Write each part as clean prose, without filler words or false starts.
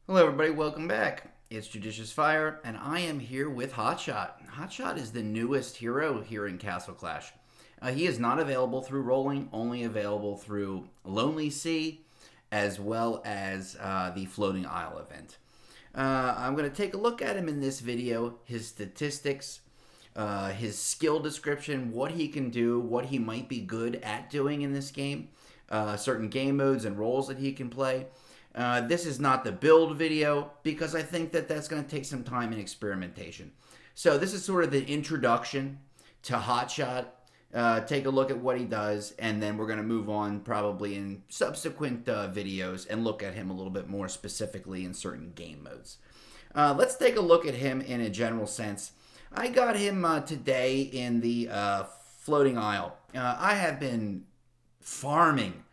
Hello everybody, welcome back. It's JudiciousFire, and I am here with Hotshot. Hotshot is the newest hero here in Castle Clash. He is not available through rolling, only available through Lonely Sea, as well as the Floating Isle event. I'm going to take a look at him in this video, his statistics, his skill description, what he can do, what he might be good at doing in this game, certain game modes and roles that he can play. This is not the build video because I think that that's going to take some time and experimentation. So this is sort of the introduction to Hotshot. Take a look at what he does, and then we're going to move on probably in subsequent videos and look at him a little bit more specifically in certain game modes. Let's take a look at him in a general sense. I got him today in the Floating Isle. I have been farming,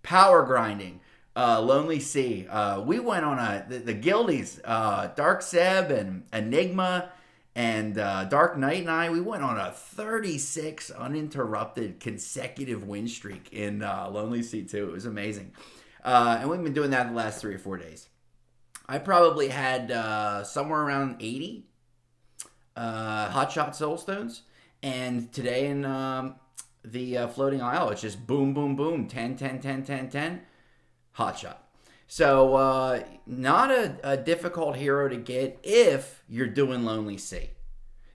power grinding, Lonely Sea. We went on the guildies, Dark Seb and Enigma and Dark Knight and I. We went on a 36 uninterrupted consecutive win streak in Lonely Sea too. It was amazing, and we've been doing that the last 3 or 4 days. I probably had somewhere around 80 Hotshot Soulstones, and today in the Floating Isle, it's just boom, boom, boom, 10, 10, 10, 10, 10. Hotshot. So, not a difficult hero to get if you're doing Lonely Sea.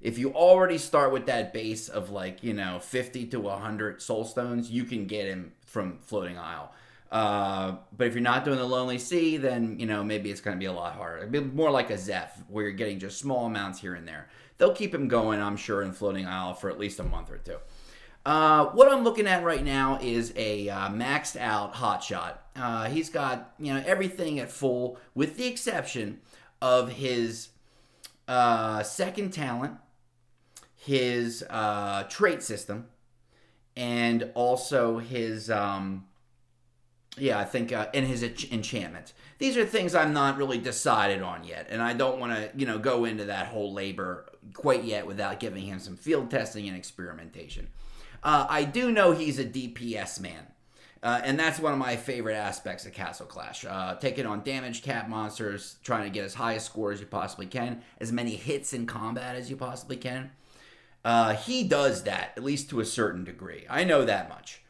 If you already start with that base of 50 to 100 Soulstones, you can get him from Floating Isle. But if you're not doing the Lonely Sea, then, maybe it's going to be a lot harder. It'd be more like a Zeph, where you're getting just small amounts here and there. They'll keep him going, I'm sure, in Floating Isle for at least a month or two. What I'm looking at right now is a maxed out Hotshot. He's got everything at full, with the exception of his second talent, his trait system, and also his and his enchantment. These are things I'm not really decided on yet, and I don't want to go into that whole labor quite yet without giving him some field testing and experimentation. I do know he's a DPS man, and that's one of my favorite aspects of Castle Clash. Taking on damage cap monsters, trying to get as high a score as you possibly can, as many hits in combat as you possibly can. He does that, at least to a certain degree. I know that much.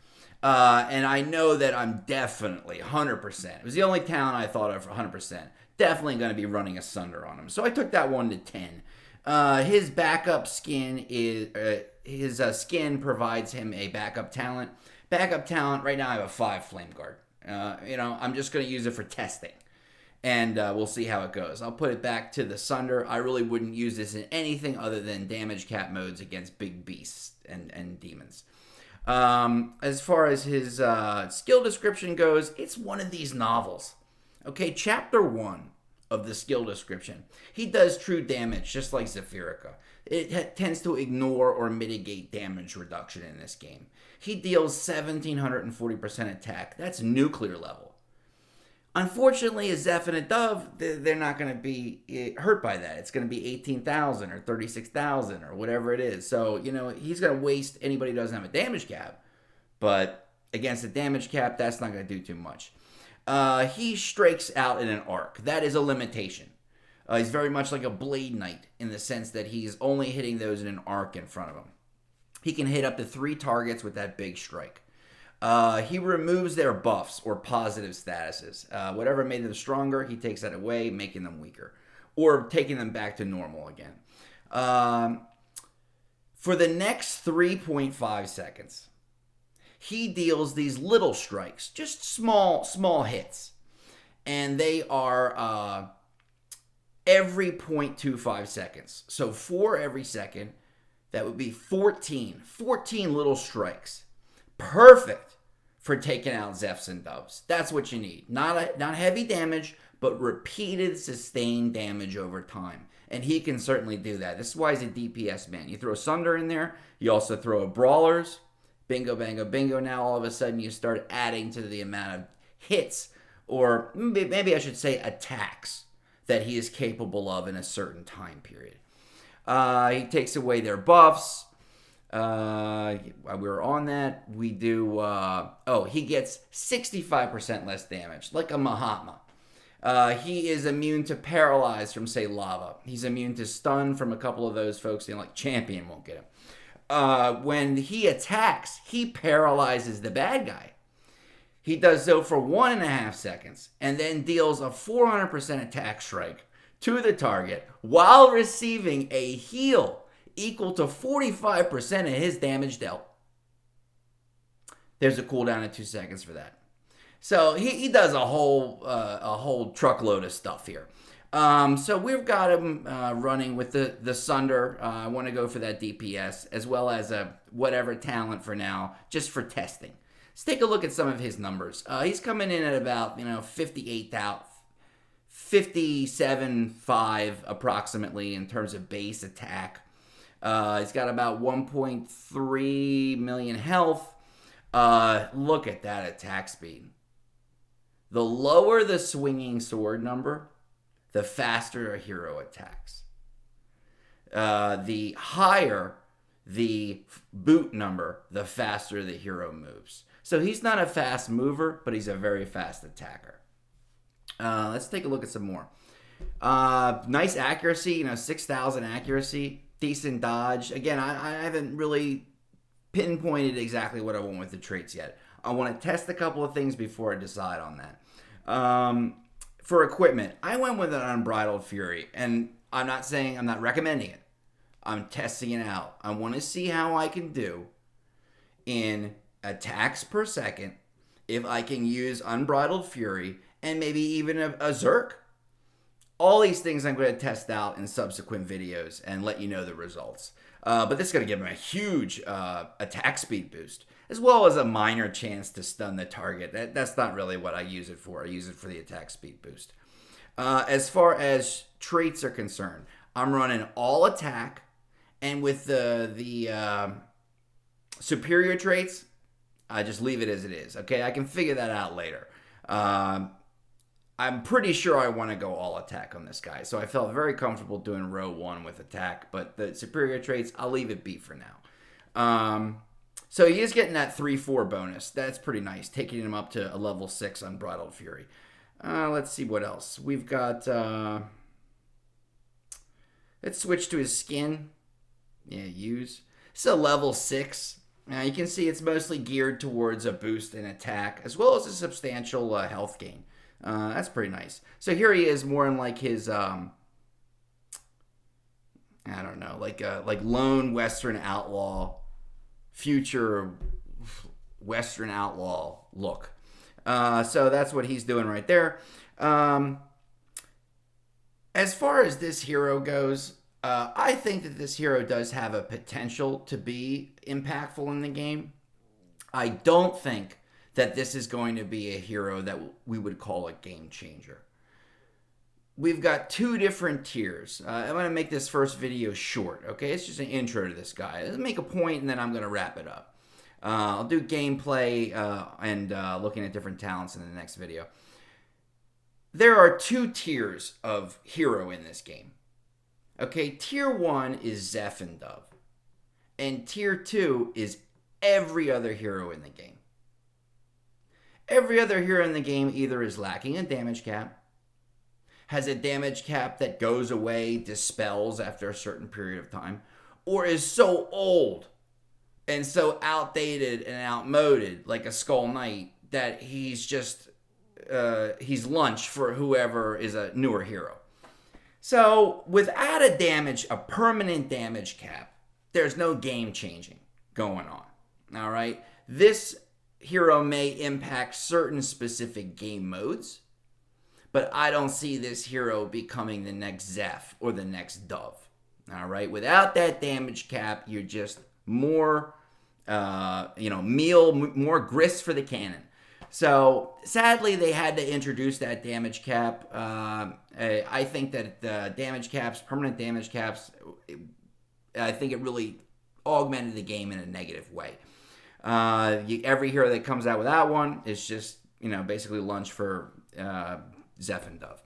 And I know that I'm definitely 100%. It was the only talent I thought of for 100%. Definitely going to be running Asunder on him. So I took that one to 10. His backup skin is... His skin provides him a backup talent. Backup talent, right now I have a 5 Flame Guard. I'm just going to use it for testing. And we'll see how it goes. I'll put it back to the Sunder. I really wouldn't use this in anything other than damage cap modes against big beasts and demons. As far as his skill description goes, it's one of these novels. Okay, chapter 1 of the skill description. He does true damage, just like Zephyrica. It tends to ignore or mitigate damage reduction in this game. He deals 1,740% attack. That's nuclear level. Unfortunately, a Zeph and a Dove, they're not going to be hurt by that. It's going to be 18,000 or 36,000 or whatever it is. So, he's going to waste anybody who doesn't have a damage cap. But against a damage cap, that's not going to do too much. He strikes out in an arc. That is a limitation. He's very much like a Blade Knight in the sense that he's only hitting those in an arc in front of him. He can hit up to 3 targets with that big strike. He removes their buffs or positive statuses. Whatever made them stronger, he takes that away, making them weaker. Or taking them back to normal again. For the next 3.5 seconds, he deals these little strikes. Just small hits. And they are... every 0.25 seconds. So 4 every second, that would be 14 little strikes. Perfect for taking out Zephs and Doves. That's what you need. Not heavy damage, but repeated sustained damage over time. And he can certainly do that. This is why he's a DPS man. You throw Sunder in there. You also throw a Brawlers. Bingo, bango, bingo. Now all of a sudden you start adding to the amount of hits, or maybe I should say attacks, that he is capable of in a certain time period. He takes away their buffs. We're on that. We do... he gets 65% less damage, like a Mahatma. He is immune to paralyze from, say, lava. He's immune to stun from a couple of those folks. Like Champion won't get him. When he attacks, he paralyzes the bad guy. He does so for 1.5 seconds and then deals a 400% attack strike to the target while receiving a heal equal to 45% of his damage dealt. There's a cooldown of 2 seconds for that. So he does a whole truckload of stuff here. So we've got him running with the Sunder. I want to go for that DPS as well as a whatever talent for now, just for testing. Let's take a look at some of his numbers. He's coming in at about 57.5 approximately in terms of base attack. He's got about 1.3 million health. Look at that attack speed. The lower the swinging sword number, the faster a hero attacks. The higher the boot number, the faster the hero moves. So he's not a fast mover, but he's a very fast attacker. Let's take a look at some more. Nice accuracy, 6,000 accuracy, decent dodge. Again, I haven't really pinpointed exactly what I want with the traits yet. I want to test a couple of things before I decide on that. For equipment, I went with an Unbridled Fury, and I'm not recommending it. I'm testing it out. I want to see how I can do in attacks per second if I can use Unbridled Fury and maybe even a Zerk. All these things I'm going to test out in subsequent videos and let you know the results. But this is going to give him a huge attack speed boost, as well as a minor chance to stun the target. That's not really what I use it for. I use it for the attack speed boost. As far as traits are concerned, I'm running all attack, and with the superior traits, I just leave it as it is. Okay, I can figure that out later. I'm pretty sure I want to go all attack on this guy, so I felt very comfortable doing row 1 with attack, but the superior traits, I'll leave it be for now. So he is getting that 3-4 bonus. That's pretty nice, taking him up to a level 6 Unbridled Fury. Let's see what else. We've got... let's switch to his skin. Yeah, use. It's a level 6. Now you can see it's mostly geared towards a boost in attack, as well as a substantial health gain. That's pretty nice. So here he is, more in like his, I don't know, like lone Western outlaw, future Western outlaw look. So that's what he's doing right there. As far as this hero goes, I think that this hero does have a potential to be impactful in the game. I don't think that this is going to be a hero that we would call a game changer. We've got 2 different tiers. I'm going to make this first video short, okay? It's just an intro to this guy. Let's make a point, and then I'm going to wrap it up. I'll do gameplay and looking at different talents in the next video. There are 2 tiers of hero in this game. Okay, tier 1 is Zeph and Dove. And tier 2 is every other hero in the game. Every other hero in the game either is lacking a damage cap, has a damage cap that goes away, dispels after a certain period of time, or is so old and so outdated and outmoded, like a Skull Knight, that he's just, he's lunch for whoever is a newer hero. So without a permanent damage cap, there's no game changing going on. All right. This hero may impact certain specific game modes, but I don't see this hero becoming the next Zeph or the next Dove. All right. Without that damage cap, you're just more, more grist for the cannon. So sadly, they had to introduce that damage cap. I think that damage caps, permanent damage caps, I think it really augmented the game in a negative way. Every hero that comes out without one is just, basically lunch for Zeph and Dove.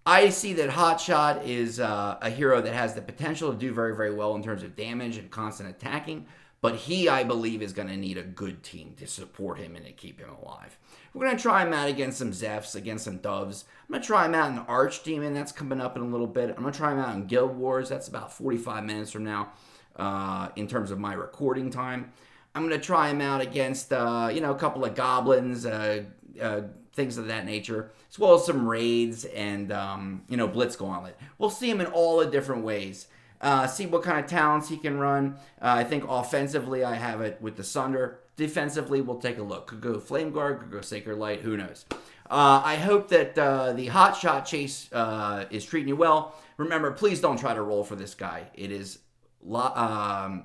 I see that Hotshot is a hero that has the potential to do very, very well in terms of damage and constant attacking, But he, I believe, is going to need a good team to support him and to keep him alive. We're going to try him out against some Zephs, against some Doves. I'm going to try him out in Archdemon. That's coming up in a little bit. I'm going to try him out in Guild Wars. That's about 45 minutes from now in terms of my recording time. I'm going to try him out against, a couple of goblins, things of that nature, as well as some raids and, Blitz Gauntlet. We'll see him in all the different ways. See what kind of talents he can run. I think offensively, I have it with the Sunder. Defensively, we'll take a look. Could go Flame Guard, could go Sacred Light, who knows. I hope that the Hot Shot Chase is treating you well. Remember, please don't try to roll for this guy. It is Lonely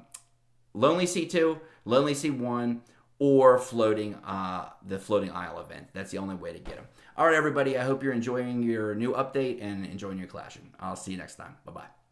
C2, Lonely C1, or the Floating Isle event. That's the only way to get him. All right, everybody, I hope you're enjoying your new update and enjoying your clashing. I'll see you next time. Bye-bye.